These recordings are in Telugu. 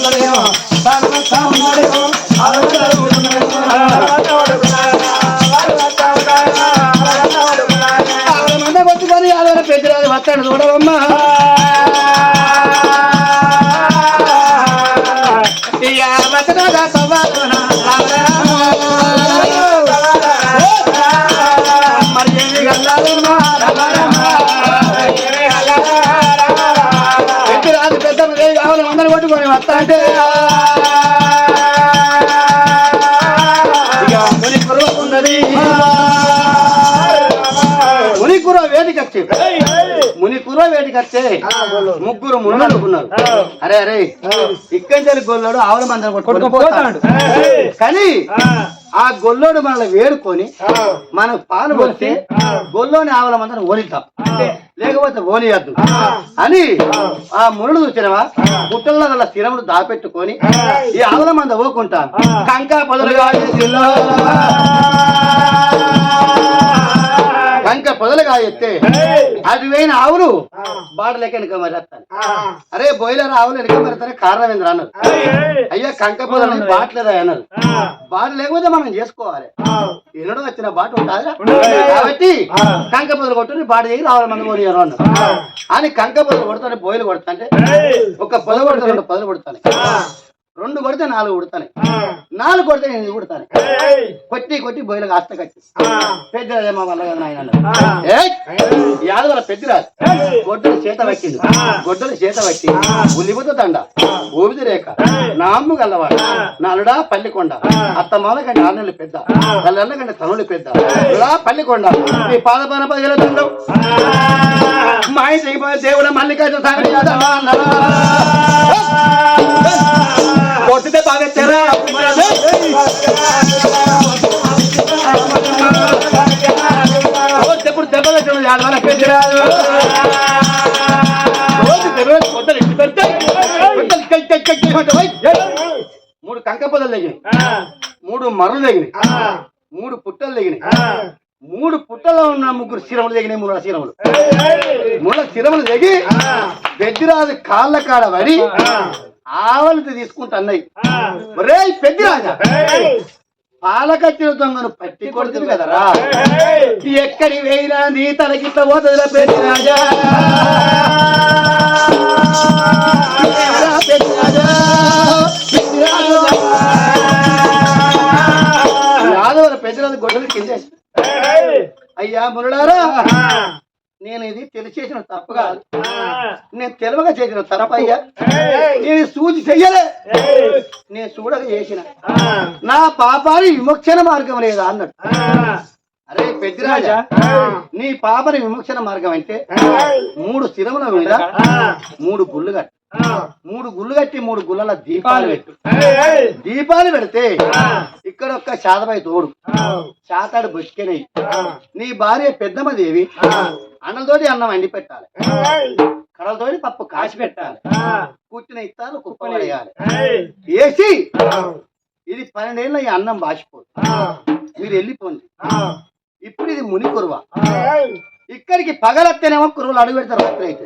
ఉన్నదేమో మంద కొట్టుకొని ఆలోచన పెద్దరాజు వస్తాడు చూడవమ్మా మరి ఏమి కల్లాలమ్మా పెద్దరాజు పెద్ద కావాలి మందలు కొట్టుకొని వస్తా అంటే మునికుర వేదికచ్చే మునికుర వేదికచ్చే ముగ్గురు ముళ్ళు అనుకున్నారు. అరే అరే ఇక్కడి గొల్లోడు ఆవుల మందరం కొట్టుకుపోతాడు కానీ ఆ గొల్లోడు మనల్ని వేడుకొని మనం పాలు పోస్తే గొల్లోని ఆవుల మందరం ఓనిద్దాం లేకపోతే ఓనియద్దు అని ఆ మునుడు చూసినవా పుట్టల్లో గల స్థిరములు దాపెట్టుకొని ఈ ఆవుల మంద ఓకుంటా కంకా పొదలుగా కంక పొదలుగా ఎత్తే అది పోయిన ఆవులు బాటలేక వెనక మరి వస్తాను. అరే బోయిలర్ ఆవులు వెనక మరితేనే కారణం ఏంద్ర అన్నారు. అయ్యా కంక పొదలు బాటలేదా అన్నారు. బాట లేకపోతే మనం చేసుకోవాలి. ఎన్నడో వచ్చిన బాట ఉండాలి కాబట్టి కంక పొదలు కొట్టుని బాట చేసి ఆవుల మంది పోనీయారు అన్నారు. అని కంక పొదలు కొడతాను బోయిలు కొడతాంటే ఒక పొద కొడతా 2 పొదలు కొడతాను 2 కొడితే 4 కొడతాను 4 కొడితే 8 కొడతాను కొట్టి కొట్టి బొయ్యలు కాస్త కట్టి పెద్దరాజేమో వల్ల కదా ఆయన యాదవల పెద్దరాజు గొడ్డలు చేత పట్టింది గొడ్డలు చేత పట్టి ఉల్లిపోతూ దండ ఊపిది రేఖ నామ్ము గల్లవాడు నాలుడా పల్లికొండ అత్తమాల కంటే 6 నెలలు పెద్ద తల్లెళ్ళ కంటే తనుడు పెద్ద పల్లికొండ మీ పాదపాన 10 దండం మా ఇంటి దేవుడ మల్లికార్జున కొట్టితే బాగా తెరా ఇప్పుడు దెబ్బలు కొద్దలు ఇచ్చి పెడితే 3 కంక పొదలు తెగినాయి 3 మర్రలు తెగినాయి 3 పుట్టలు తెగినాయి 3 పుట్టలో ఉన్న 3 శిరములు తెగినాయి 3 శిరములు 3 శిరములు తెగి పెద్దిరాజు కాళ్ళ కాడ పడి ఆవలితో తీసుకుంటా అన్నయ్య ఒరే పెద్దిరాజా పాలకచ్చిన దొంగను పట్టి కొడుతుంది కదరా ఎక్కడి వేయినా నీ తనకిట్ల పోతుందిరా పెద్దిరాజా యాదవుల పెద్దరాజు గొడ్డలు కిందేసి అయ్యా మురళారా నేను ఇది తెలిసేసిన తప్పు కాదు నేను తెలివక చేసిన తప్పయ్యా నేను సూచి చెయ్యలే నేను చూడక చేసిన నా పాపాని విమోచన మార్గం లేదా అన్నాడు. అరే పెద్దిరాజా నీ పాపని విమోచన మార్గం అంటే 3 స్థిరముల మీద 3 గుళ్ళు కట్టు 3 గుళ్ళు కట్టి 3 గుళ్ళ దీపాలు పెట్టు దీపాలు పెడితే ఇక్కడ ఒక్క శాతపై తోడు శాతాడు బొచ్చుకెనయి నీ భార్య పెద్దమ్మదేవి అన్నలతోటి అన్నం వండి పెట్టాలి కడలతోటి పప్పు కాసి పెట్టాలి కూర్చున్న ఇత్తాలు కుప్పలు వేయాలి వేసి ఇది 12 ఏళ్ళ ఈ అన్నం బాసిపోదు మీరు వెళ్ళిపోండి. ఇప్పుడు ఇది ముని కురువ ఇక్కడికి పగలత్తేనేమో కురువులు అడుగు పెడతారు రాత్రి అయితే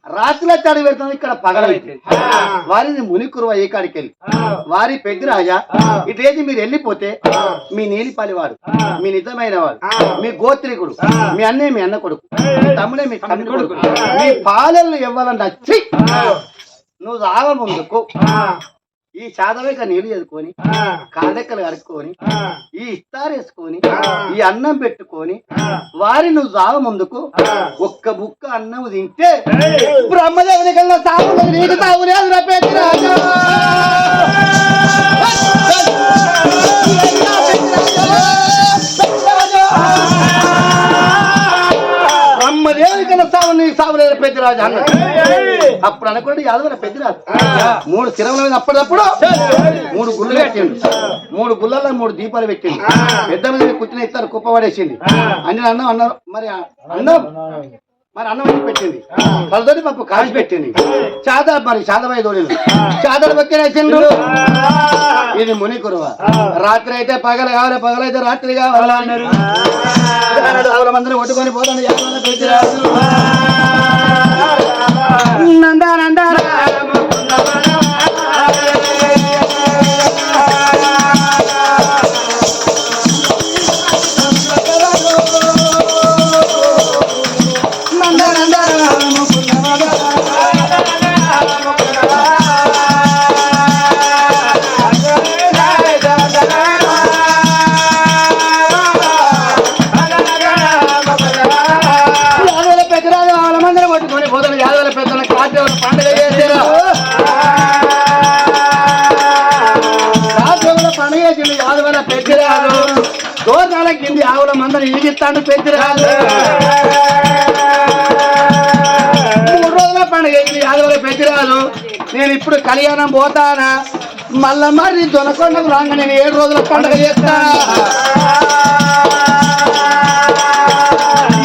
రాత్రి వచ్చి అడుగు పెడతాం ఇక్కడ పగలైతే వారిని ముని కురువ ఏ కాడికి వెళ్ళి వారి పెద్దిరాజా ఇటేది మీరు వెళ్ళిపోతే మీ నీలిపాలివాడు మీ నిజమైన వాడు మీ గోత్రికుడు మీ అన్నే మీ అన్న కొడుకు మీ తమ్ముడే మీ తమ్ముడు కొడుకు మీ పాలెళ్ళు ఇవ్వాలని వచ్చి నువ్వు రావ ముందుకు ఈ చాదవేక నీళ్ళు చదువుకొని కాదెక్కలు కడుక్కొని ఈ ఇస్తారు వేసుకొని ఈ అన్నం పెట్టుకొని వారి నువ్వు సావ ముందుకు ఒక్క బుక్క అన్నం తింటే బ్రహ్మదేవుని కన్నా సాగు నీకు తాగులేదు బ్రహ్మదేవుని కన్నా సాగు నీకు సాగులేదు పెద్దరాజు అన్నాడు. అప్పుడు అనుకోండి యాదవ పెద్దరాజు 3 స్థిరముల మీద అప్పుడప్పుడు 3 గుళ్ళు పెట్టిండు 3 గుళ్ళల్లో 3 దీపాలు పెట్టిండు పెద్ద మీద కూర్చుని ఇస్తారు కుప్ప పడేసింది అన్ని అన్నం అన్నారు మరి అన్నం పెట్టింది కలతోటి పప్పు కాసి పెట్టింది చాద మరి చాదబాయి తోడింది చాదలు పక్కనేసిండు ఇది ముని కురువ రాత్రి అయితే పగలు కావాలి పగలైతే రాత్రి కావాలా అన్నారు. ఆవుల మందిని కొట్టుకొని పోతాను నందా నందా కింది ఆవుల మందని ఈగిస్తాడు పెద్దిరాజు 3 రోజుల పండుగ యాదవుల పెద్దిరాజు నేను ఇప్పుడు కళ్యాణం పోతానా మళ్ళా మరి దొనకొండకు రాంగ నేను 7 రోజుల పండుగ చేస్తా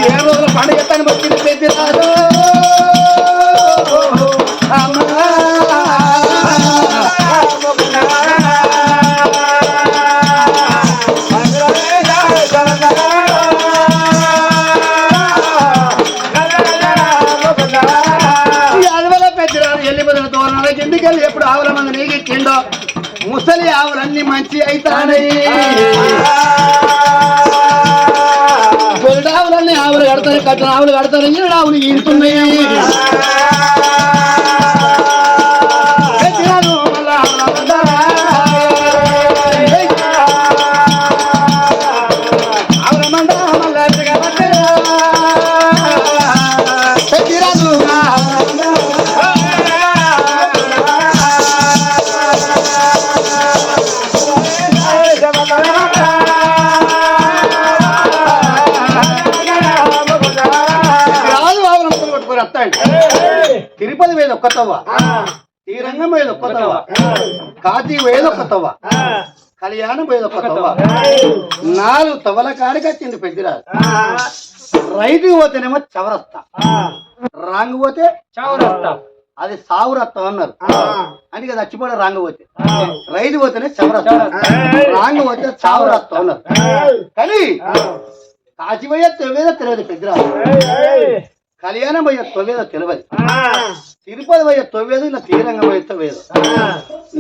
7 రోజుల పండుగ చేస్తాను వచ్చింది పెద్దిరాజు ఎందుకెళ్ళి ఎప్పుడు ఆవుల మంది నీగిచ్చిండో ముసలి ఆవులన్నీ మంచి అవుతానయి గొడ్డావులన్నీ ఆవులు కడతాయి కట్టిన ఆవులు కడతాయి ఈడు ఆవులు ఈడుతున్నాయి తిరుపతి వేద ఒక్కతవ్వ శ్రీరంగం వేద ఒక్కతవ్వ కాశీ వేద ఒక్కతవ్వ కళ్యాణం వేద ఒక్కతవ్వ 4 తవ్వల కాడికి వచ్చింది పెద్దిరాజు రైతుకి పోతేనేమో చవరస్తా రాంగు పోతే చవరస్తా అది సావురత్తం అన్నారు అందుకే చచ్చిపోయిన రాంగు పోతే రైతు పోతేనే చవరస్తా రాంగు పోతే చావురత్తం అన్నారు కానీ కాశీ పోయే తవ్వేదో తెలియదు పెద్దిరాజు కళ్యాణం పోయే తొవ్వేదో తెలియదు తిరుపతి పోయే తొవ్వేదు ఇలా శ్రీరంగం పోయే తొవ్వేదు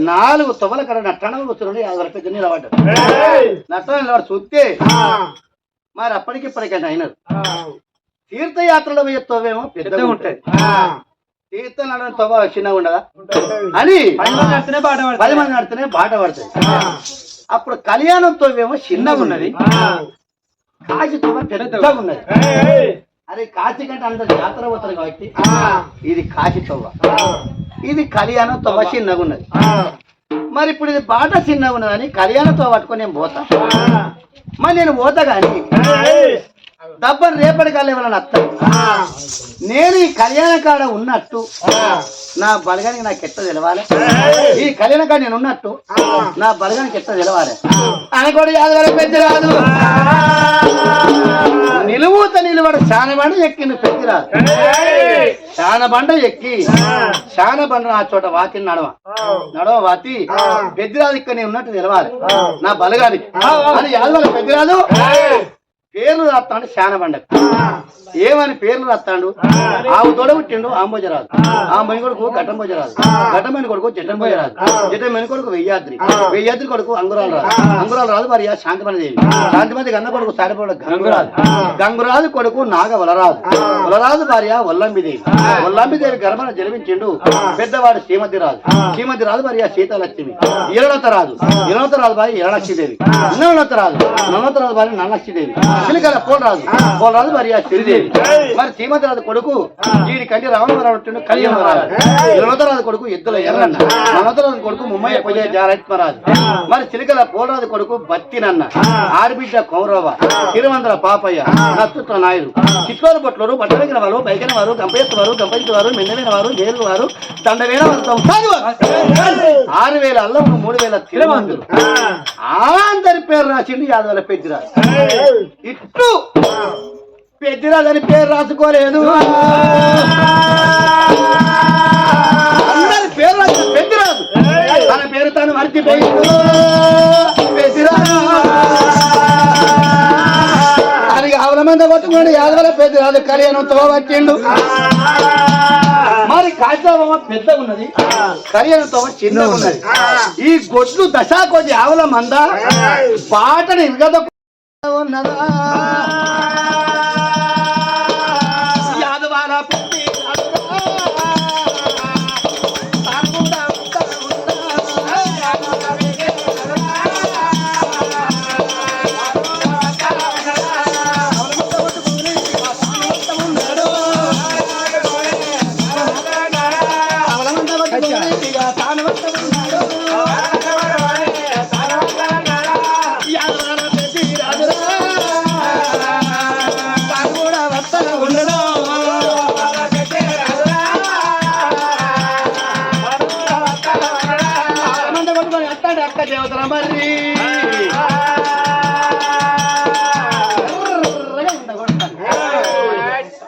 4 తొవ్వల కడ నట్టణం వచ్చిన 50 రూపాయలు నిలబడ్డాడు నట్టణం నిలబడి చూస్తే మరి అప్పటికిప్పటికైనా అయినారు తీర్థయాత్రలో పోయే తొవ్వేమో పెద్దగా ఉంటుంది తీర్థం నడని తొవ్వ చిన్నగా ఉండదా అని 10 మంది నడితేనే బాట పడుతుంది అప్పుడు కళ్యాణం తొవ్వేమో చిన్నగా ఉన్నది కాశీ తొవ్వ పెద్దగా ఉన్నది అరే కాశీ కంటే అందరు జాతర పోతారు కాబట్టి ఇది కాశీ తొవ్వ ఇది కళ్యాణం తొవ్వ చిన్నగా ఉన్నది మరి ఇప్పుడు ఇది బాట చిన్నగా ఉన్నదని కళ్యాణంతో పట్టుకొని నేను పోతా మరి నేను పోతా కానీ డబ్బని రేపటి కాళ్ళు ఎవరైనా వస్తాను నేను ఈ కళ్యాణ కాడ ఉన్నట్టు నా బలగానికి నాకు ఎట్ట తెలవాలి ఈ కళ్యాణ కాడ నేను ఉన్నట్టు నా బలగానికి ఎట్ట తెలవాలి అని కూడా యాదవరం పెద్దిరాదు నిలువుత నిలబడి శానబండ ఎక్కింది పెద్దిరాదు శానబండ ఎక్కి శానబండ ఆ చోట వాతి నడవ వాతి పెద్దిరాదు ఇక్కడ నేను ఉన్నట్టు తెలవాలి నా బలగానికి అని యాదవరం పెద్దిరాదు పేర్లు రాస్తాడు శానబండకు ఏమని పేర్లు రాస్తాడు ఆవు తోడ పుట్టిండు ఆంబోజరాజు ఆంబోయి కొడుకు ఘటంబోజరాజు ఘటమైన కొడుకు జటంబోజరాజు జటమైన కొడుకు వెయ్యాద్రి కొడుకు అంగురాలు రాజు భార్య శాంతిమణిదేవి శాంతిమతి గన్న కొడుకు సారిపోడు గంగురాజు కొడుకు నాగ వలరాజు భార్య వల్లంబిదేవి గర్భన జన్మించిండు పెద్దవాడు శ్రీమతి రాజు భార్య సీతాలక్ష్మి ఇలనత రాజు భార్య ఇలలక్ష్మీదేవి నన్నత రాజు భార్య నల్లక్ష్మీదేవి చిలికల పోలరాజు భార్య శ్రీదేవి మరి శ్రీమతిరాజు కొడుకు వీడి కంటి రావణరాజు కళ్యాణరాజు కొడుకు ఎద్దుల ఎర్రన్న మనోతరాజు కొడుకు ముమ్మయ్య పూజ జారత్మరాజు మరి చిలికల పోలరాజు కొడుకు బత్తినన్న ఆడబిడ్డ కౌరవ తిరువందల పాపయ్య నత్తుత్వ నాయుడు చిట్కోలు బొట్లూరు బట్టలగిన వారు బైకిన వారు గంపయ్య వారు మెండమైన వారు జైలు వారు దండవేల వారు 6,000 అల్లం 3,000 తిరుమందులు అందరి పేరు రాసిండు యాదవుల పెద్దిరాజు ఇట్లు పెద్దిరాజు అని పేరు రాసుకోలేదు అందరి పేరు రాసిన పెద్దిరాజు తన పేరు తాను మర్చిపోయిండు పెద్దిరాజు అది ఆవుల మంద కొట్టుకోండి యాదవుల పెద్దిరాజు కళ్యాణంతో వచ్చిండు మరి కాశీరామ పెద్దగా ఉన్నది కళ్యాణంతో చిన్నగా ఉన్నది ఈ గొడ్లు దశాకోటి ఆవుల మంద బాటని ఇరగద ఉన్నదా యాదవాల పుట్టి ఉండడం అత్తాడు అక్క దేవతల మరి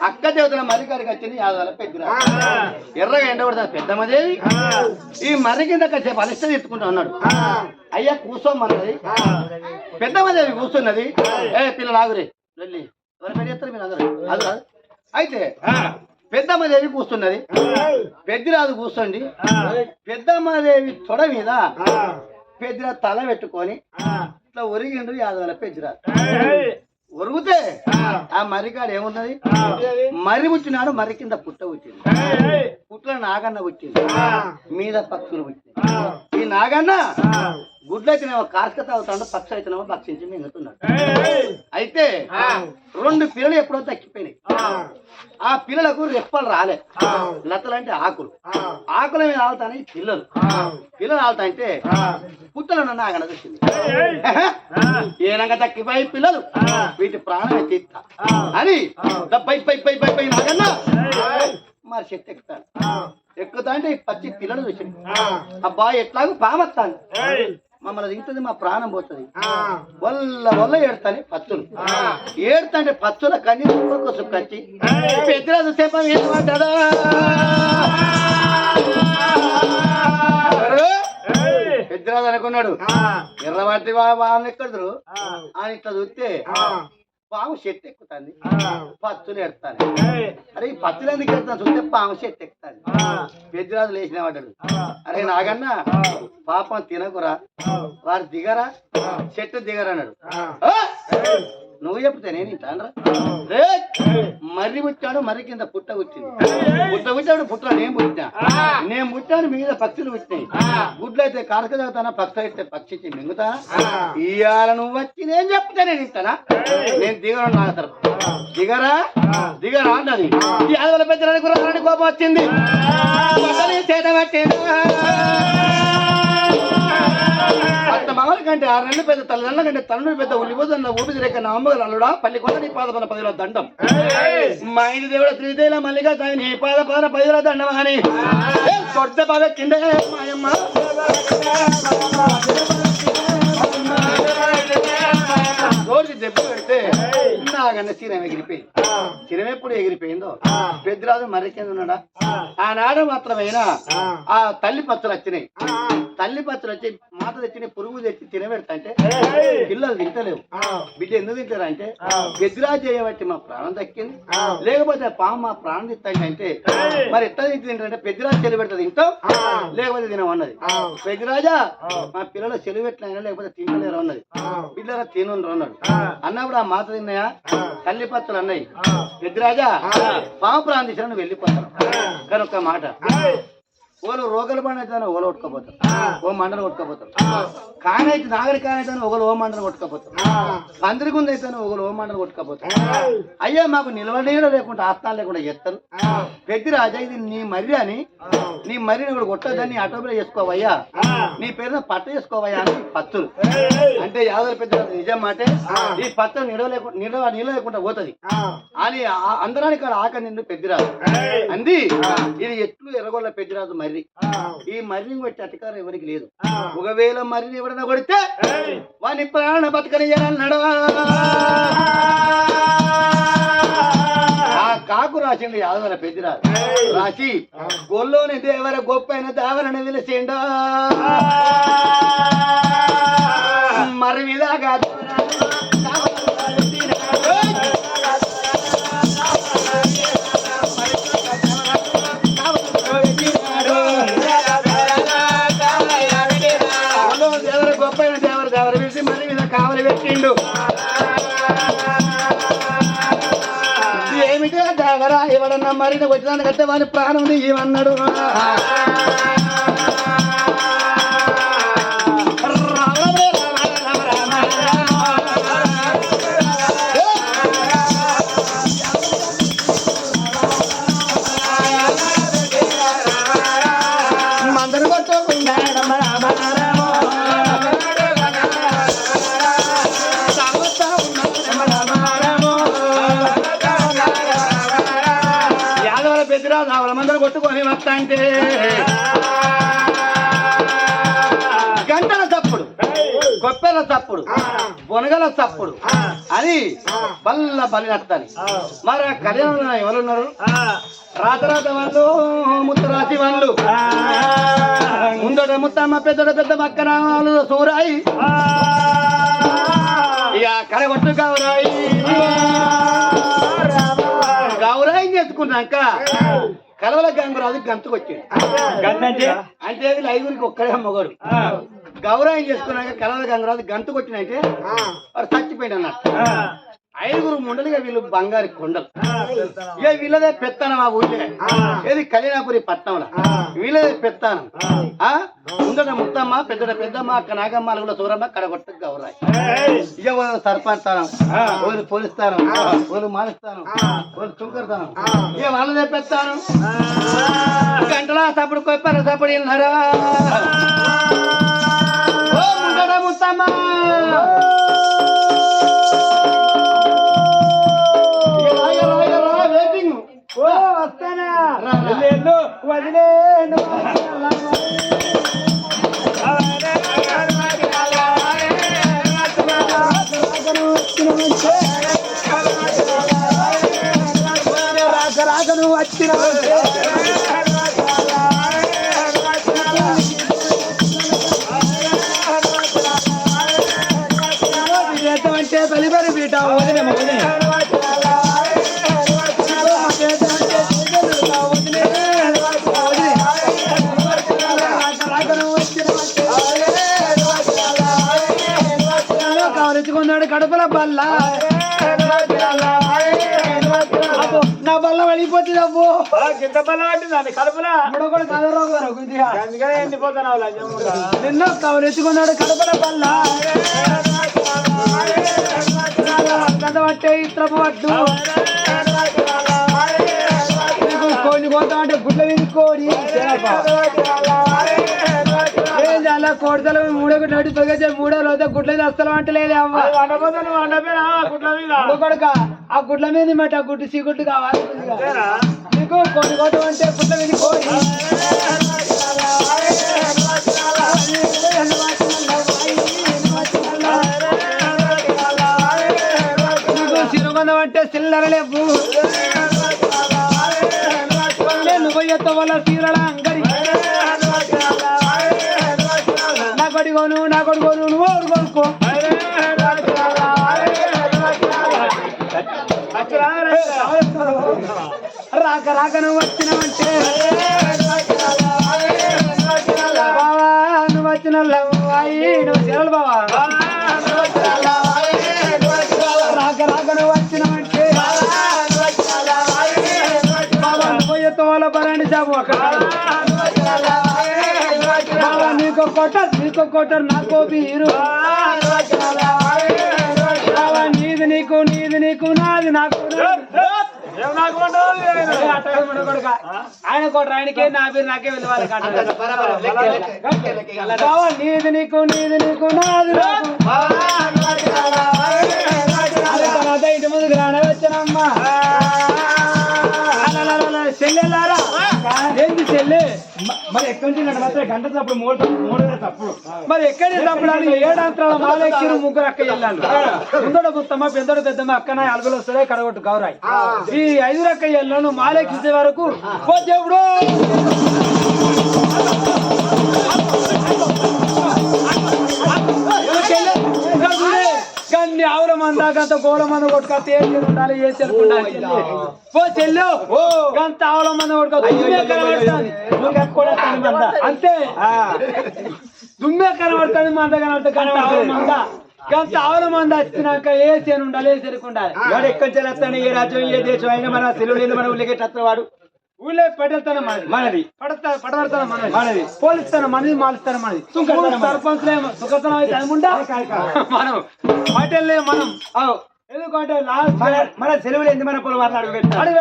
అక్క దేవతల మర్రి కాడికి వచ్చింది యాదవల పెద్దరా ఎర్రగా ఎండబడతారు పెద్దమ్మదేవి ఈ మర్రి కింద కాసేపు అలిష్ట తీసుకుంటా ఉన్నాడు అయ్యా కూర్చోమన్నది పెద్దమ్మదేవి కూర్చున్నది పిల్లలు ఆగురే వెళ్ళి ఎవరు పెరిగేస్తారు మీరు అందరూ అది అయితే పెద్దమ్మదేవి కూర్చున్నది పెద్దిరాజు కూర్చోండి పెద్దమ్మదేవి తొడ మీద పెద్దిరాజు తల పెట్టుకొని ఇట్లా ఒరిగిండు యాదవల పెద్దిరాజు ఒరుగుతే ఆ మర్రికాడు ఏమున్నది మర్రి పుట్టినాడు మర్రి కింద పుట్ట పుట్టింది పుట్ల నాగన్న పుట్టింది మీద పక్షులు పుట్టింది ఈ నాగన్న గుడ్లైతేనేమో కార్కత అవుతాడు పక్షి అయితేనేమో భక్షించి మింగుతున్నాడు అయితే రెండు పిల్లలు ఎప్పుడో తక్కిపోయినాయి ఆ పిల్లలకు రెప్పలు రాలే లతలు అంటే ఆకులు ఆకుల మీద ఆలుతాయి పిల్లలు ఆలుతా అంటే పుట్టలను నాగన వచ్చింది ఏనంగా తక్కిపోయి పిల్లలు వీటి ప్రాణమే తీస్తా అని పై పై పై పై పై నాగన్నా మరి శక్తి ఎక్కుతాను ఎక్కుతా అంటే ఈ పచ్చి పిల్లలు వచ్చింది అబ్బా ఎట్లాగో పామత్తాను మమ్మల్ని దిగుతుంది మా ప్రాణం పోతుంది వల్ల వల్ల ఏడుతాని పచ్చులు ఏడుతంటే పచ్చుల కన్నీ సుక్క సుక్కచ్చి పెద్దరాజు సేపం ఏమంటాడా పెద్దరాజు అనుకున్నాడు ఎర్రవాటి వాళ్ళని ఎక్కడరు అని ఇట్లా చూస్తే పాము చెట్టు ఎక్కుతాను పచ్చులు ఎడతాను అరే ఈ పచ్చులు ఎందుకు ఎడతాను చూస్తే పాము చెట్టు ఎక్కుతాను పెద్దరాజు లేచిన పడ్డాడు అరే నాగన్నా పాపం తినకురా వారు దిగరా చెట్టు దిగరా అన్నాడు నువ్వు చెప్తే నేను ఇంటానరా మర్రి పుట్టాడు మర్రి కింద పుట్ట పుట్టింది పుట్ట పుట్టాడు పుట్ట నేను పుట్టాను మీద పక్షులు పుట్టినాయి గుడ్లు అయితే కారక చదువుతానా పక్షి అయితే పక్షి మింగుతా ఇవాళ నువ్వు వచ్చి నేను చెప్తే నేను ఇంటానా నేను దిగరా నాకు దిగరా దిగరా అన్నది యాదవల పెద్దరానికి రాని కోపం వచ్చింది చేత పట్టింది అత్త మగల కంటే 6 నెలలు పెద్ద తల్లిదండ్రుల కంటే తల్లి పెద్ద ఉల్లిపోతున్న ఊపిరి రేఖ నా అమ్మగారు అల్లుడా పల్లి కొండ నీ పాదపన 10 దండం మా ఇంటి దేవుడు శ్రీదేవిల మల్లిగా నీ పాదపన 10 దండం అని కొట్ట బాగా కింద మాయమ్మ రోజు దెబ్బ పెడితే నాగన్న చిరం ఎగిరిపోయింది చిరం ఎప్పుడు ఎగిరిపోయిందో పెద్దరాజు మర్రి కింద ఉన్నాడా ఆనాడు మాత్రమైనా ఆ తల్లి పచ్చులు వచ్చినాయి తల్లి పచ్చులు వచ్చి మాత తెచ్చిన పురుగు తెచ్చి తినబెడతా అంటే పిల్లలు తింటలేవు బిడ్డ ఎందుకు తింటారు అంటే పెద్దరాజు చేయబట్టి మా ప్రాణం దక్కింది లేకపోతే పాము మా ప్రాణం తింటాయి అంటే మరి ఎట్లా తింటారంటే పెద్దరాజు చెలి పెడతా తింటాం లేకపోతే తినమన్నది పెద్దరాజా మా పిల్లలు చెలి పెట్టినా లేకపోతే తినలేరు అన్నది పిల్లల తిను అన్నాడు అన్నప్పుడు ఆ మాత తిన్నాయా తల్లి పచ్చలు అన్నాయి పెద్దరాజా పాము ప్రాణం తీసిన వెళ్ళిపోతాను కానీ ఒక్క మాట ఓలు రోగల బండి అయితే ఓలు కొట్టుకోపోతారు ఓ మండలు కొట్టుకోపోతారు కానైతే నాగరి కానైతే ఒకరు ఓ మండలు కొట్టుకోపోతారు పందిరిగుంది అయితే ఒకరు ఓ మండలు కొట్టుకోపోతారు అయ్యా మాకు నిలవనీళ్ళు లేకుండా ఆస్థానం లేకుండా చేస్తారు పెద్ద రాజా ఇది నీ మర్రి అని నీ మర్రిని కూడా కొట్టద్దని ఆటోబిలో చేసుకోవయ్యా నీ పేరున పట్ట చేసుకోవయ్యా అని పత్తులు అంటే యాదవ పెద్ద నిజం మాటే ఈ పత్రం నీళ్ళ లేకుండా పోతుంది అని అందరానికి కాడ ఆక నిండు పెద్దరాజు అంది ఇది ఎట్లు ఎర్రగొల్ల పెద్దరాజు మర్రి ఈ మర్రిని కొట్టి అధికారం ఎవరికి లేదు ఒకవేళ మర్రిని ఎవరైనా కొడితే వాని ప్రాణ బతకనియన్నాడు ఆ కాకు రాసిండు యాదవల పెద్దరాజు రాసి గొల్లోని దేవర గొప్ప అయిన దేవరని వెలిసిండు మర్రి మీద కాదు కావలి పెట్టిండు ఏమిటి దేవరా ఎవడన్నా మరిన వచ్చిన కట్టే వాని ప్రాణం ఏమన్నాడు మందరు కొట్టుకుందా పెద్దరాజు ఆవుల మందలు కొట్టుకొని వస్తా అంటే గంటల తప్పుడు గొప్పెల తప్పుడు బొనగల తప్పుడు అని బల్ల బలినత్తని మరి ఆ కళ్యాణంలో ఎవరున్నారు రాతరాత వాళ్ళు ముత్తరాతి వాళ్ళు ముందట ముత్తమ్మ పెద్దడ పెద్ద పక్కన వాళ్ళు సూరాయి ఇక కడగొట్టు గౌరాయి గౌరాయి చేసుకున్నాక కలవల గంగురాజు గంతుకొచ్చాడు అంటే ఐదుగురికి ఒక్కడే మొగడు గౌరవం చేసుకున్నాక కలవల గంగురాజు గంతుకొచ్చినంటే వాడు చచ్చిపోయాడు అన్నట్టు ఐదుగురు ముండలుగా వీళ్ళు బంగారు కొండలు ఇక వీళ్ళదే పెత్తనం ఆ ఊళ్ళే ఏది కళ్యాణపురి పట్నంలో వీళ్ళదే పెత్తానం ముందట ముత్తమ్మ పెద్దడ పెద్దమ్మ అక్క నాగమ్మ కూడా సూరమ్మ కడగొట్ట గౌరాయి ఇక వాళ్ళు సర్పంచ్ వాళ్ళు పోలీస్ స్థానం వాళ్ళు మానస్థానం వాళ్ళు చుంకరతానం ఇక వాళ్ళదే పెత్తానం గంటలా సప్పుడు కొప్పార సప్పుడు విన్నారా ముందట ముత్తమ్మ వస్తానా వదిలే రాకను వచ్చిన అంటే బలిబరి బీట వదిలే కావలించుకున్నాడు కడుపుల బల్ల నా బల్ల వెళ్ళిపోతుంది అబ్బో గింత బల్ల పట్టిందండి కడుపులా కూడా కదరోగారు ఎండిపోతాను నిన్న కావలించుకున్నాడు కడుపుల బల్ల పట్టే ఇత్రపు పట్టు కోడి పోతా అంటే గుడ్ల మీద కోడి అలా కోడతలు మూడో నడి పగచే మూడో రోజు గుడ్ల మీద అస్సలు అంటలేదు అవ్వ కొడుక ఆ గుడ్ల మీద మాట ఆ గుడ్డు సీగుడ్డు కావాలి నీకు కోడి కోట అంటే గుడ్ల మీద కోడి నీకు సిరుగొందం అంటే చిల్లర లేవు నువ్వు ఎత్త వల్ల సీరల అంగడి నా కొడుకోను నువ్వు ఎవరు కొనుక్కో రాక రాక నువ్వు వచ్చినావంటే బావా నువ్వు వచ్చిన నువ్వు చెరలు బావా రాక రాక నువ్వు వచ్చినావంటే బావా నువ్వు ఎత్తవాళ్ళ పరండి జాబు అక్కడ నీకో కొట్టర్ నాకో బీరు నీది నీకు నాది నాకు ఆయన కొట్టర్ ఆయనకే నా పేరు నాకే వెళ్ళాలి నీది నీకు నాది తర్వాత ఇంటి ముందుకు రానే వచ్చానమ్మా చెల్లెలారా ఏంటి చెల్లె మరి ఎక్కడి నుంచి మాత్రం గంట తప్పుడు మూడు తప్పుడు మరి ఎక్కడి తప్పుడు అని 7 అంతరాల మాలెక్కిరు ముగ్గురు అక్క వెళ్ళాను ముందడ ముత్తమ్మ పెద్దడు పెద్దమ్మ అక్కన అలుగులు వస్తాయి కడగొట్టు గౌరాయి ఈ 5 అక్క వెళ్ళాను మాలెక్కిసే వరకు ఓ దేవుడు గన్ని ఆవుల మంద గంత గోల మంద కొట్టుక తేలి ఉండాలి ఏ చెల్లుకుండాలి ఓ చెల్లు గంత ఆవుల మంద కొట్టుక అంతే దుమ్మే కనబడుతుంది మంద కనబడుతుంది మంద గంత ఆవుల మంద వచ్చినాక ఏ చేను ఉండాలి ఏ చెరుకుండాలి వాడు ఎక్కడి చెల్లుతాను ఏ రాజ్యం ఏ దేశం అయినా మన సెలవులు మన ఉల్లిగేట వాడు ఊళ్ళో పెడతాను మనది పడతాను మనది పోలీస్తాను మనది మాలుస్తాను మనది సర్పంచ్ సుఖతనం అయితే అనుకుంటా మనం పటేళ్ళే మనం ఎందుకంటే మన సెలవులు ఎందుకు మన పొలం అడుగు పెట్టాలి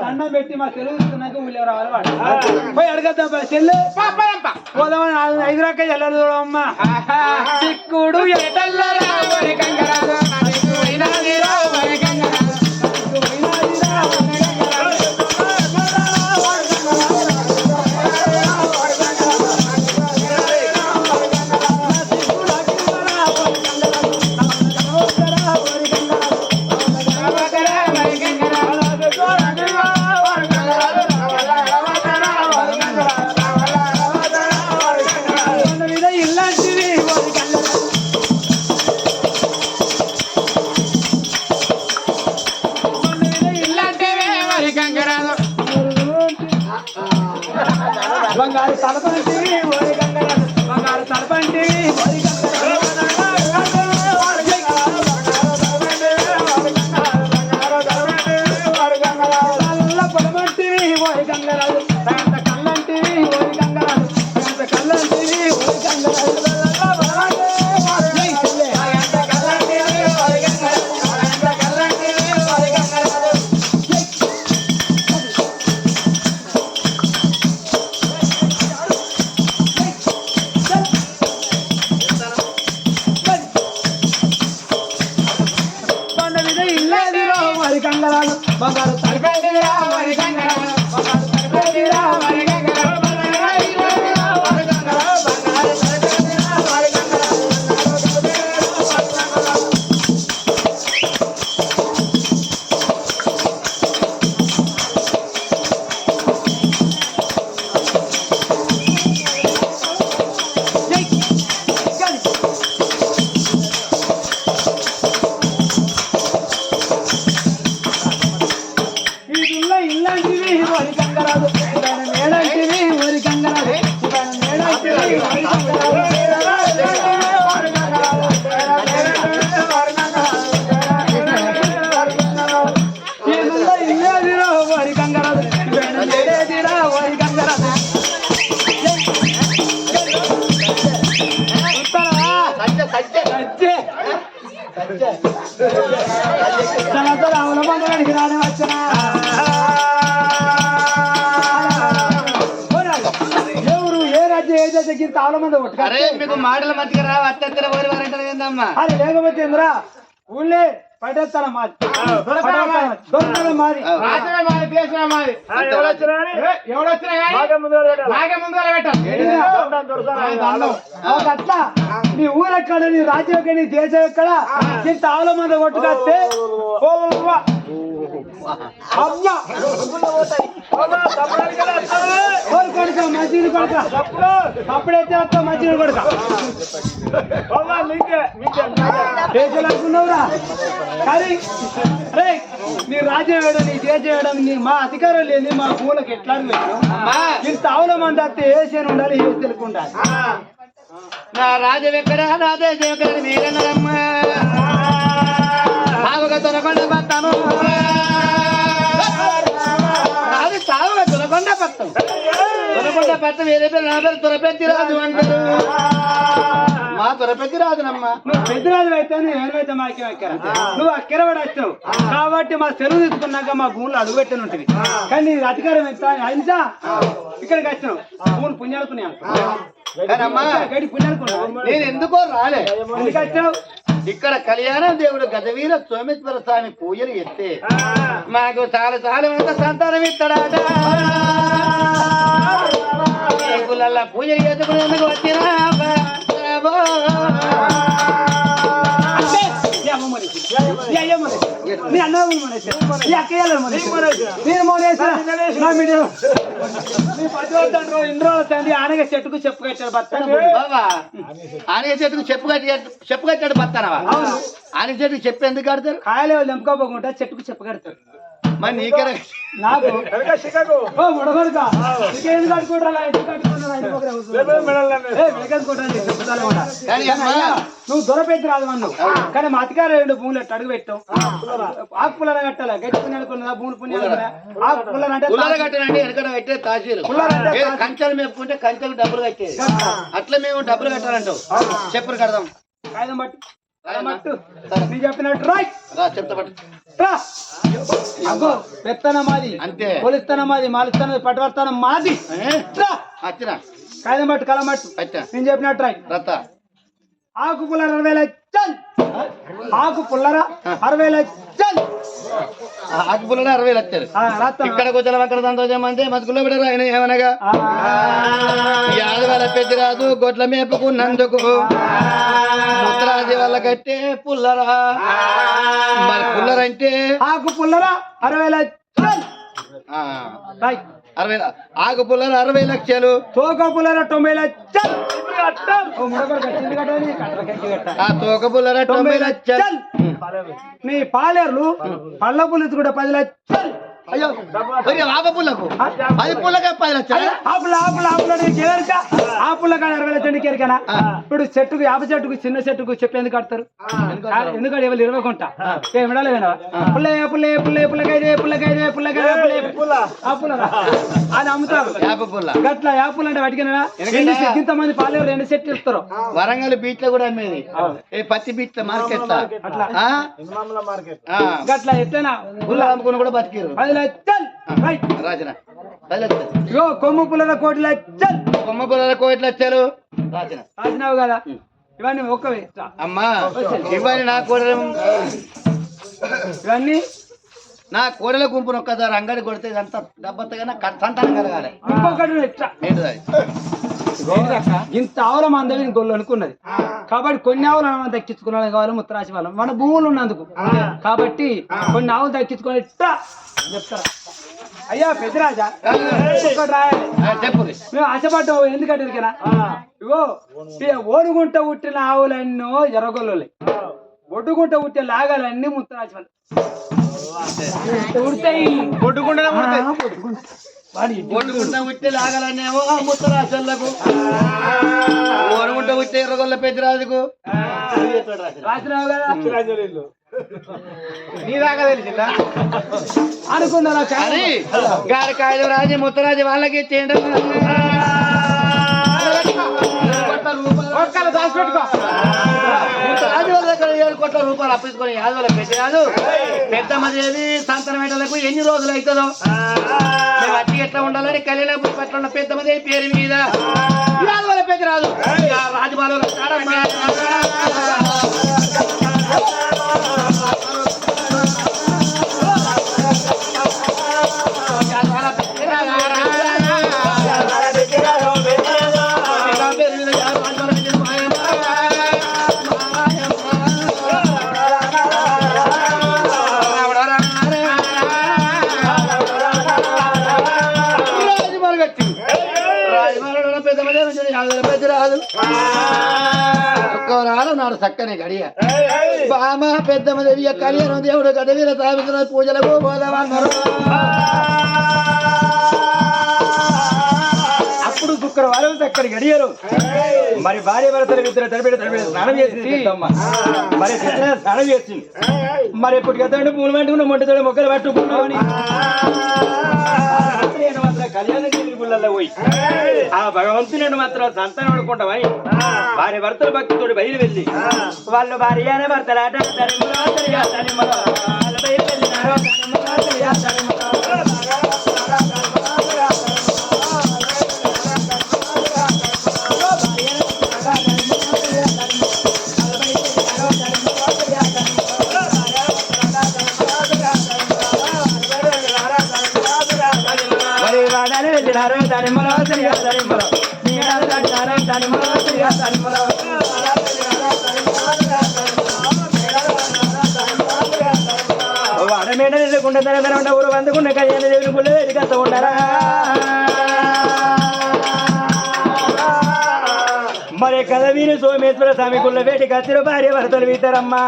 దండం పెట్టి మా సెలవు ఇస్తున్నాక ఊళ్ళో రావాలి వాడు పోయి అడగద్దాం చెల్లు పోదామని 5 రకాలు వెళ్ళదు అమ్మ చిక్కుడు గంగరాజు బంగారు తలపెట్టిరా మరి గంగరాజు బంగారు తలపెట్టిరా మరి గంగరాజు ఇల్లాంటివి మరి గంగరాజు మేడంటివి మరి గంగరాజు మేడంటివి మరి ఇల్లేదిరా మరి గంగరాజు మేడేదిరా మరి గంగరాజు రావుల మందడానికి రాని వచ్చినా ఎవరు ఏ రాజ్యం ఏ దగ్గర తావుల మంది అరే మీకు మాటలు మంచిగా రావు అత్యంత ఓరి వారంటారు ఏందమ్మా అరే లేకపోతే ఇంద్రా ఊళ్ళే పడేస్తారా మాది దొరకడం మాది అట్లా నీ ఊరెక్కడ నీ రాజ్యం ఎక్కడ నీ దేశం ఎక్కడ నీ తావుల మంది కొట్టుకొస్తే కొడుక మంచిని కొడుక అప్పుడైతే వస్తా మంచిని కొడుక అనుకున్నావురా కానీ రే నీ రాజ్యం వేయడం నీ దేశం వేయడం నీ మా అధికారం లేదు మా భూములకు ఎట్లా నీ తావుల మంది వస్తే ఏసేని ఉండాలి ఏసి తెలుకుండాలి నా రాజ్యం ఎక్కడ నా దేశం ఎక్కడ మీరన్నారమ్మా సాగుగా తొనకొండ పడతాను అది సాగుగా తొనకొండ పడతాం తొనకొండ పడతాం వేరే పేరు నా పేరు తురపెత్తి రాజు అంటారు మా తురపెత్తి రాజునమ్మా నువ్వు పెద్దరాజు అయితే నువ్వు ఏమైతే మాకే ఎక్కడ నువ్వు అక్కెరవాడు వచ్చినావు కాబట్టి మా సెలవు తీసుకున్నాక మా భూములు అడుగుపెట్టని ఉంటుంది కానీ నీ అధికారం ఎంత అయిందా ఇక్కడికి వచ్చినావు భూములు పుణ్యాలుకున్నాను గడి పుణ్యాలుకున్నావు నేను ఎందుకో రాలే ఎందుకు వచ్చినావు ఇక్కడ కళ్యాణ దేవుడు గజవీర సోమేశ్వర స్వామి పూజలు ఎత్తే మాకు చాలా చాలా మంది సంతానం ఇస్తాడాట పూజ చేసుకునేందుకు వచ్చినా నీ అన్న మనిషి నీ అక్కయ్యాల మనిషి నేను మోనేసా నా మీడియా నీ పద్దు ఇంద్రో తండ్రి ఆనగ చెట్టుకు చెప్పు కట్టాడు బతాను బాబా ఆనగ చెట్టుకు చెప్పు కట్టాడు బతానవా ఆనగ చెట్టుకు చెప్పు ఎందుకు కడతారు కాయలు నింపుకోపోకుండా చెట్టుకు చెప్పు కడతారు మరి నీకే నాకు ముడగొడుక నీకేం కట్టుకుంటారా నువ్వు దొరపెట్టి రాదు అన్నావు కానీ మా అధికారులు భూములు ఎట్టు అడుగు పెట్టావు ఆకు పుల్లర కట్టాలా గట్టి పుణ్యాలు భూములు పుణ్యాలు ఆకు పుల్లర అంటే కట్టాలంటే వెనకడ పెట్టే తాసీలు కంచెలు మేపుకుంటే కంచెలు డబ్బులు కట్టేది అట్లా మేము డబ్బులు కట్టాలంటావు చెప్పులు కడదాం కాగితం పట్టు నేను చెప్పినట్టు రైట్ చెప్తా పట్టు అగో పెత్తనం మాది అంతే పోలిస్తానం మాది మాలిస్తానం పట్టువర్తానం మాది వచ్చిన కాగితం పట్టు కలం పట్టు నేను చెప్పినట్టు రైట్ రత్త ఆకు పుల్లర 60 లక్షలు ఆకు పుల్లర 60 లక్షలు ఆకు పుల్లర 60 లక్షలు ఇక్కడ కూర్చోలేం అక్కడ సంతోషం అంటే మతుకులో కూడా ఆయన ఏమనగా యాదవాల పెద్దరాజు గొడ్ల మేపుకున్నందుకు ముత్తరాజు వాళ్ళ కట్టే పుల్లరా మరి పుల్లర అంటే ఆకు పుల్లర 60 లక్షలు ఆకు పుల్లర 60 లక్షలు తోక పుల్లర 90 లక్షలు తోక పుల్లర 90 లక్షలు నీ పాలేర్లు పళ్ళ పులుసు కూడా 10 లక్షలు అయ్యో ఆప పుల్లకు 10 పుల్లకే 10 లక్షలు ఆపుల 60 లక్షలు కేరికనా ఇప్పుడు చెట్టుకు యాప చెట్టుకు చిన్న చెట్టుకు చెప్పి ఎందుకు కడతారు ఎందుకంటే ఎవరు 20 కొంట ఏమిడాలి వినవా పుల్లే పుల్లే పుల్లే పుల్లకైదే పుల్లకైదే పుల్లకైదే అని అమ్ముతారు గట్ల యాపులు అంటే వాటికినా ఇంతమంది పాలేరు 2 సెట్లు ఇస్తారు వరంగల్ బీచ్ లో కూడా అమ్మేది పత్తి బీచ్ లో మార్కెట్ గట్ల ఎట్లనా అమ్ముకుని కూడా బతికిరు 10 లక్షలు రాజన కొమ్ము పుల్లల 1 కోటి లక్షలు కొమ్మ పుల్లల 1 కోటి లక్షలు రాజన రాసినావు కదా ఇవన్నీ ఒక్కవే అమ్మా ఇవన్నీ నాకు ఇవన్నీ నా కోడల గుంపును ఒక్కసారి అంగడి కొడితే ఇదంతా డబ్బత్తగా సంతానం కలగాలి. ఇంకొకటి ఎట్లా ఏంటిది అది? ఇంత ఆవుల మందవి గొల్లు అనుకున్నది కాబట్టి కొన్ని ఆవులు మనం దక్కించుకోవడం కావాలి ముత్తరాశి వాళ్ళం మన భూములు ఉన్నందుకు కాబట్టి కొన్ని ఆవులు దక్కించుకోవాలి ఇట్లా చెప్తారా అయ్యా పెద్దరాజా ఒకటి రాయాలి. చెప్పు. మేము ఆశపడ్డావు ఎందుకంటే ఇరికేనా ఇగో ఓడుగుంట పుట్టిన ఆవులన్నో ఎర్రగొల్లలే ఒడ్డుగుంట పుట్టే లాగాలన్నీ ముత్తరాశి వాళ్ళు ఉడతాయి ఒడ్డుగుంట ఉట్టి లాగాలనేమో ముత్తరాశులకు, ఓరుగుంట ఉట్టి ఎర్రగొల్ల పెద్దరాజుకు రాసినావు కదా నీ దాకా తెలిసిందా అనుకున్నా కానీ గారి కాయలు రాజు ముత్తరాజు వాళ్ళకి ఇచ్చేయండి. ముత్తరాజు వాళ్ళ దగ్గర 7 కోట్ల రూపాయలు అప్పించుకొని యాదవుల పెట్టిరాదు పెద్దమ్మదేవి సంతానం పెట్టలకు ఎన్ని రోజులు అవుతుందో మేము అట్టి ఎట్లా ఉండాలని కళ్యాణపురి పట్ల ఉన్న పెద్దమ్మదేవి పేరు మీద యాదవుల పెట్టిరాదు రాజుబాలు నాడు చక్కని గడియ బామ పెద్దమ్మదేవి కళ్యాణం దేవుడు గడవీర సావిత్ర పూజలకు పోదామన్నారు. అప్పుడు శుక్రవారం చక్కని గడియరు మరి భార్య భర్తలు ఇద్దరు తడిపెడి స్నానం చేసింది మరి స్నానం చేసింది మరి ఎప్పుడు కదండి పూలు పట్టుకున్న మొట్టతోడి మొక్కలు పట్టుకున్నామని కళ్యాణం గుళ్ళల్లో పోయి ఆ భగవంతుని మాత్రం సంతానం అనుకుంటామని భార్య భర్తల భక్తితోటి బయలు వెళ్ళి వాళ్ళు భార్య అనే భర్తలాట బయలు వెళ్ళినారు. వాడమేడ ఊరు వందుకున్న కళ్యాణ దేవుని గుళ్ళ వేడికస్త ఉండరా మరి కదవీని సోమేశ్వర స్వామి గుళ్ళ వేటి కత్తిరు భార్య భర్తలు వీతారమ్మా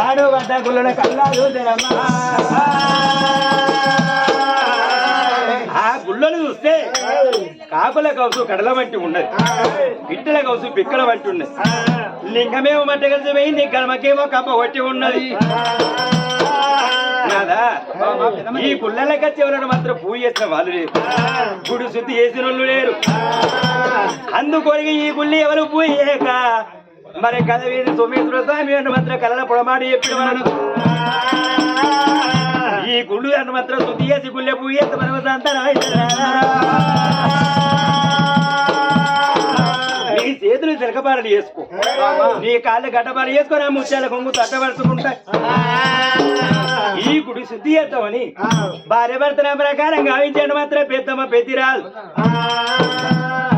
ఆడు వద్ద గుళ్ళ కల్లా చూసారమ్మా ఆ గుళ్ళను చూస్తే కాకుల కౌసు కడల వంటి ఉన్నది పిట్టల కౌసు పిక్కల వంటి ఉన్నది లింగమేమో మట్ట కలిసి పోయింది కడమకేమో కప్ప కొట్టి ఉన్నది నాదా ఈ గుళ్ళ కచ్చి ఎవరైనా మాత్రం పూజ చేసిన వాళ్ళు లేరు గుడి శుద్ధి చేసిన వాళ్ళు లేరు అందుకొరిగి ఈ గుళ్ళు ఎవరు పూజ చేయక మరి కదవీధి సోమేశ్వర స్వామి అని మాత్రం కలల పొడమాడి చెప్పిన మనం ఈ గుళ్ళు అని మాత్రం శుద్ధి చేసి గుళ్ళె పూజ చేస్తే మనం నీ చేతులు చిలకపారలు చేసుకో నీ కాళ్ళు గడ్డపాలు చేసుకో నా ముత్యాల కొంగు తట్టబడుచుకుంటా ఈ గుడి శుద్ధి చేద్దామని భార్య భర్తల ప్రకారం గావించండి మాత్రం పెద్దమ్మ పెద్దిరాదు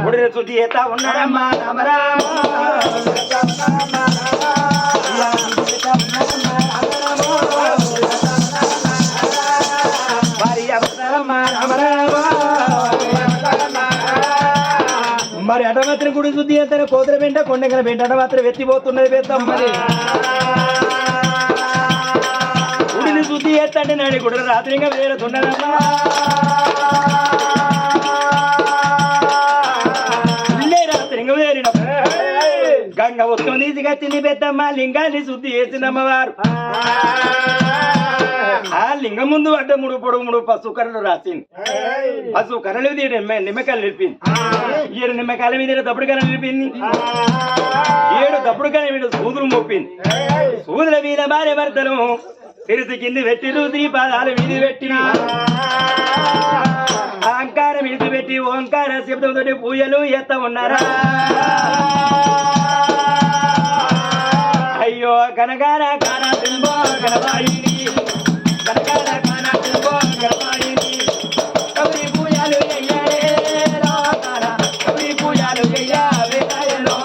గుడిని శుద్ధి చేస్తా ఉన్నాడమ్మా మరి అట మాత్రం గుడి శుద్ధి చేస్తాను కోతుల పెంట కొండగల పెంట అట మాత్రం ఎత్తిపోతున్నది పెద్దమ్మ గుడిని శుద్ధి చేస్తంటే నాడి గుడి రాత్రి ఇంకా వేరుతున్నదమ్మా రాత్రి ఇంకా వేరినప్పుడు గంగ వస్తుంది తీసుకొచ్చింది పెద్దమ్మ లింగాన్ని శుద్ధి చేసిందమ్మవారు ఆ లింగం ముందు పడ్డ 3 పొడుగు 3 పసుపు కర్రలు రాసింది పసుపు కర్రలు నిమ్మకాయలు నిలిపింది 7 నిమ్మకాయల మీద తప్పుడు కర్ర నిలిపింది 7 తప్పుడు కర్ర మీద సూదులు మొప్పింది సూదుల మీద భార్య భర్తలు తెరిసి కింది పెట్టి రుద్రి పాదాలు వీధి పెట్టి అహంకారం వీధి పెట్టి ఓంకార శబ్దంతో పూజలు ఎత్త ఉన్నారా అయ్యో కనకాన కాన తింబో గణపాయిని కనకాన కాన తింబో గణపాయిని కబరి పూజలు అయ్యారే రాతార కబరి పూజలు అయ్యావే రాయలో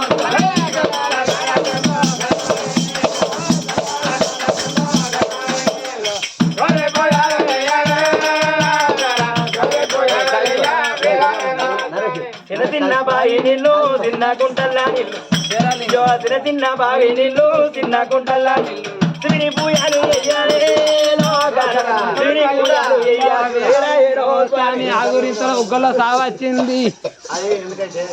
తిన్న బాయి నిల్లు తిన్న కుంటల్లా నిల్లు తిన్న బావి నిల్లు తిన్న కుంటల్లా నిల్లు తిని పూయాలు స్వామి ఆగురింతలో ఉగ్గలో సావచ్చింది. అదే ఎందుకంటే